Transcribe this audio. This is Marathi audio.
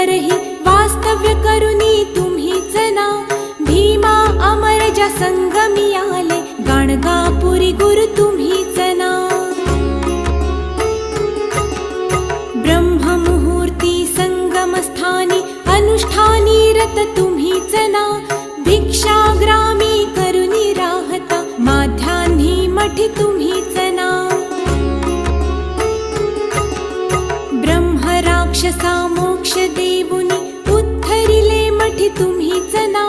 परही वास्तव्य करुनी तुम्हीच ना। भीमा अमरजा संगमी आले गाणगापुरी गुरु तुम्हीच ना। ब्रह्ममुहूर्ती संगमस्थानी अनुष्ठानी रत तुम्हीच ना। भिक्षाग्रामी करुनी राहता माध्यान्ही मठी तुम्हीच ना। ब्रह्म राक्षसा मोक्ष देऊनी उत्तरिले मठी तुम्हीच ना।